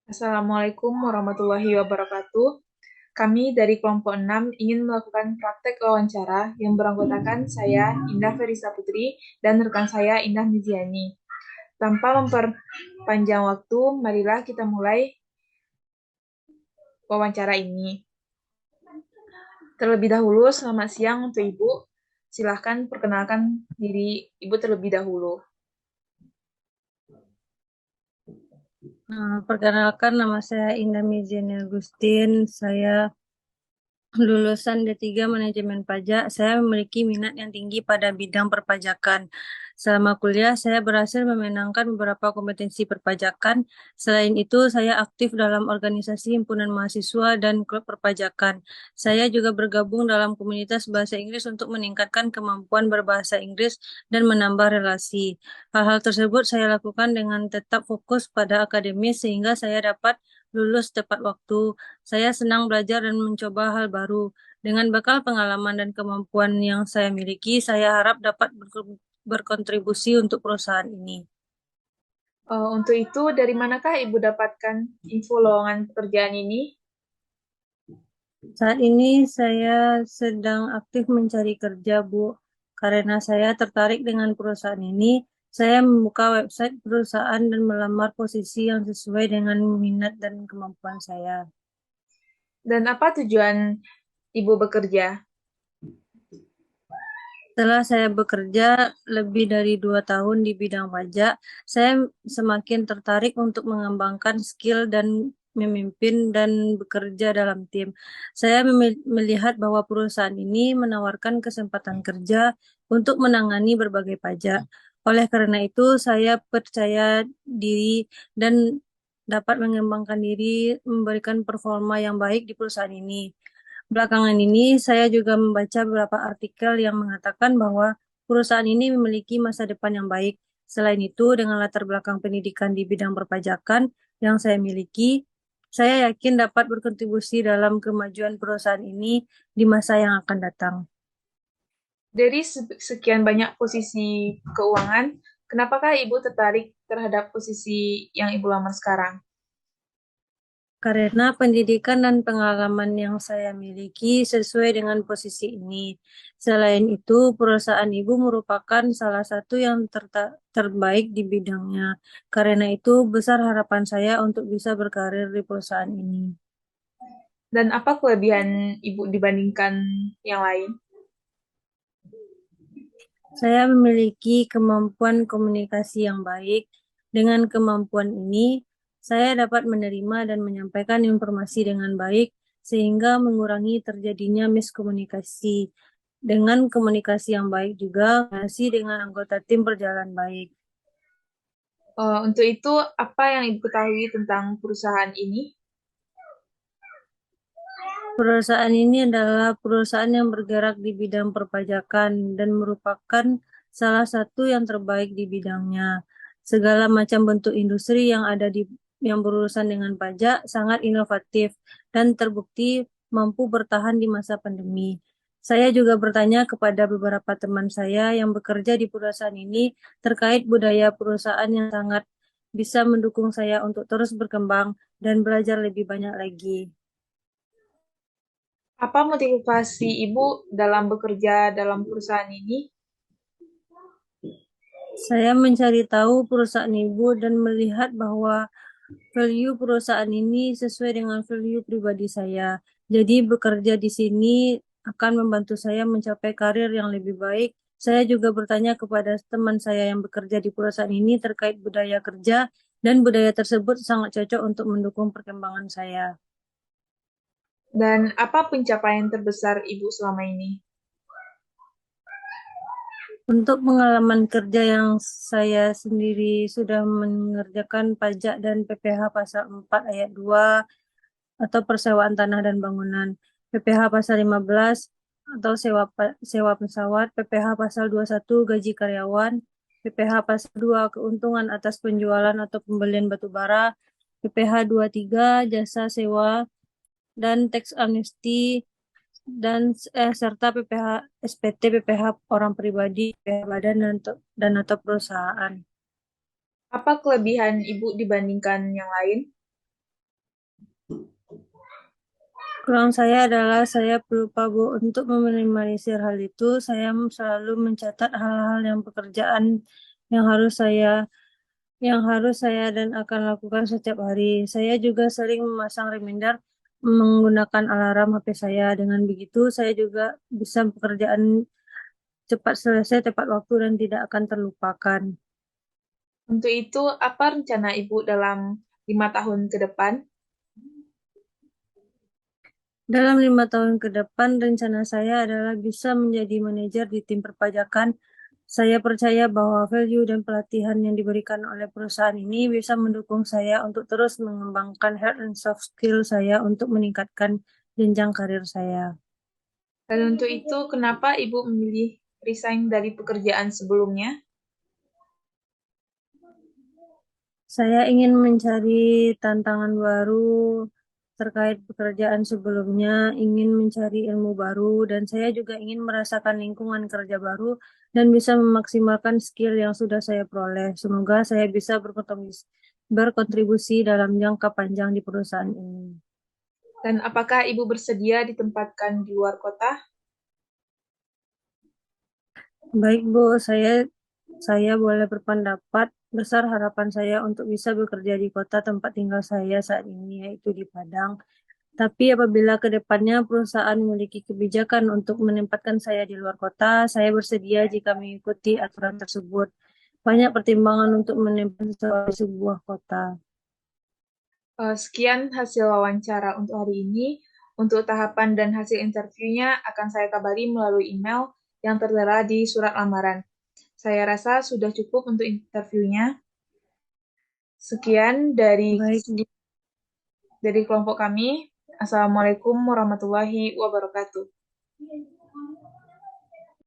Assalamualaikum warahmatullahi wabarakatuh. Kami dari kelompok 6 ingin melakukan praktek wawancara yang beranggotakan saya, Indah Ferisa Putri, dan rekan saya, Indah Miziani. Tanpa memperpanjang waktu, marilah kita mulai wawancara ini. Terlebih dahulu, selamat siang untuk Ibu. Silahkan perkenalkan diri Ibu terlebih dahulu. Perkenalkan, nama saya Indah Miziani Agustin. Saya lulusan D3 Manajemen Pajak. Saya memiliki minat yang tinggi pada bidang perpajakan. Selama kuliah, saya berhasil memenangkan beberapa kompetensi perpajakan. Selain itu, saya aktif dalam organisasi himpunan mahasiswa dan klub perpajakan. Saya juga bergabung dalam komunitas bahasa Inggris untuk meningkatkan kemampuan berbahasa Inggris dan menambah relasi. Hal-hal tersebut saya lakukan dengan tetap fokus pada akademis sehingga saya dapat lulus tepat waktu. Saya senang belajar dan mencoba hal baru. Dengan bekal pengalaman dan kemampuan yang saya miliki, saya harap dapat berkontribusi untuk perusahaan ini. Untuk itu, dari manakah Ibu dapatkan info lowongan pekerjaan ini? Saat ini saya sedang aktif mencari kerja, Bu. Karena saya tertarik dengan perusahaan ini, saya membuka website perusahaan dan melamar posisi yang sesuai dengan minat dan kemampuan saya. Dan apa tujuan Ibu bekerja? Setelah saya bekerja lebih dari 2 tahun di bidang pajak, saya semakin tertarik untuk mengembangkan skill dan memimpin dan bekerja dalam tim. Saya melihat bahwa perusahaan ini menawarkan kesempatan kerja untuk menangani berbagai pajak. Oleh karena itu, saya percaya diri dan dapat mengembangkan diri, memberikan performa yang baik di perusahaan ini. Belakangan ini, saya juga membaca beberapa artikel yang mengatakan bahwa perusahaan ini memiliki masa depan yang baik. Selain itu, dengan latar belakang pendidikan di bidang perpajakan yang saya miliki, saya yakin dapat berkontribusi dalam kemajuan perusahaan ini di masa yang akan datang. Dari sekian banyak posisi keuangan, kenapakah Ibu tertarik terhadap posisi yang Ibu lamar sekarang? Karena pendidikan dan pengalaman yang saya miliki sesuai dengan posisi ini. Selain itu, perusahaan ibu merupakan salah satu yang terbaik di bidangnya. Karena itu, besar harapan saya untuk bisa berkarir di perusahaan ini. Dan apa kelebihan Ibu dibandingkan yang lain? Saya memiliki kemampuan komunikasi yang baik. Dengan kemampuan ini, saya dapat menerima dan menyampaikan informasi dengan baik sehingga mengurangi terjadinya miskomunikasi. Dengan komunikasi yang baik juga, komunikasi dengan anggota tim berjalan baik. Untuk itu, apa yang Ibu ketahui tentang perusahaan ini? Perusahaan ini adalah perusahaan yang bergerak di bidang perpajakan dan merupakan salah satu yang terbaik di bidangnya. Segala macam bentuk industri yang berurusan dengan pajak sangat inovatif dan terbukti mampu bertahan di masa pandemi. Saya juga bertanya kepada beberapa teman saya yang bekerja di perusahaan ini terkait budaya perusahaan yang sangat bisa mendukung saya untuk terus berkembang dan belajar lebih banyak lagi. Apa motivasi Ibu dalam bekerja dalam perusahaan ini? Saya mencari tahu perusahaan ibu dan melihat bahwa value perusahaan ini sesuai dengan value pribadi saya. Jadi bekerja di sini akan membantu saya mencapai karir yang lebih baik. Saya juga bertanya kepada teman saya yang bekerja di perusahaan ini terkait budaya kerja dan budaya tersebut sangat cocok untuk mendukung perkembangan saya. Dan apa pencapaian terbesar Ibu selama ini? Untuk pengalaman kerja yang saya sendiri sudah mengerjakan pajak dan PPh pasal 4 ayat 2 atau persewaan tanah dan bangunan, PPh pasal 15 atau sewa pesawat, PPh pasal 21 gaji karyawan, PPh pasal 2 keuntungan atas penjualan atau pembelian batu bara, PPh 23 jasa sewa dan teks amnesti dan serta PPh SPT, PPh orang pribadi, PPh badan dan atau perusahaan. Apa kelebihan Ibu dibandingkan yang lain? Peluang saya adalah saya berupa Bu untuk meminimalisir hal itu. Saya selalu mencatat hal-hal yang pekerjaan yang harus saya dan akan lakukan setiap hari. Saya juga sering memasang reminder menggunakan alarm HP saya. Dengan begitu, saya juga bisa pekerjaan cepat selesai tepat waktu dan tidak akan terlupakan. Untuk itu, apa rencana Ibu dalam 5 tahun ke depan? Dalam 5 tahun ke depan, rencana saya adalah bisa menjadi manajer di tim perpajakan. Saya percaya bahwa value dan pelatihan yang diberikan oleh perusahaan ini bisa mendukung saya untuk terus mengembangkan hard and soft skill saya untuk meningkatkan jenjang karir saya. Dan untuk itu, kenapa Ibu memilih resign dari pekerjaan sebelumnya? Saya ingin mencari tantangan baru terkait pekerjaan sebelumnya, ingin mencari ilmu baru, dan saya juga ingin merasakan lingkungan kerja baru dan bisa memaksimalkan skill yang sudah saya peroleh. Semoga saya bisa berkontribusi dalam jangka panjang di perusahaan ini. Dan apakah Ibu bersedia ditempatkan di luar kota? Baik, Bu, saya boleh berpendapat. Besar harapan saya untuk bisa bekerja di kota tempat tinggal saya saat ini, yaitu di Padang. Tapi apabila ke depannya perusahaan memiliki kebijakan untuk menempatkan saya di luar kota, saya bersedia jika mengikuti aturan tersebut. Banyak pertimbangan untuk menempatkan seseorang di sebuah kota. Sekian hasil wawancara untuk hari ini. Untuk tahapan dan hasil interviewnya akan saya kabari melalui email yang tertera di surat lamaran. Saya rasa sudah cukup untuk interviewnya. Sekian Baik, Bu. dari kelompok kami. Assalamualaikum warahmatullahi wabarakatuh.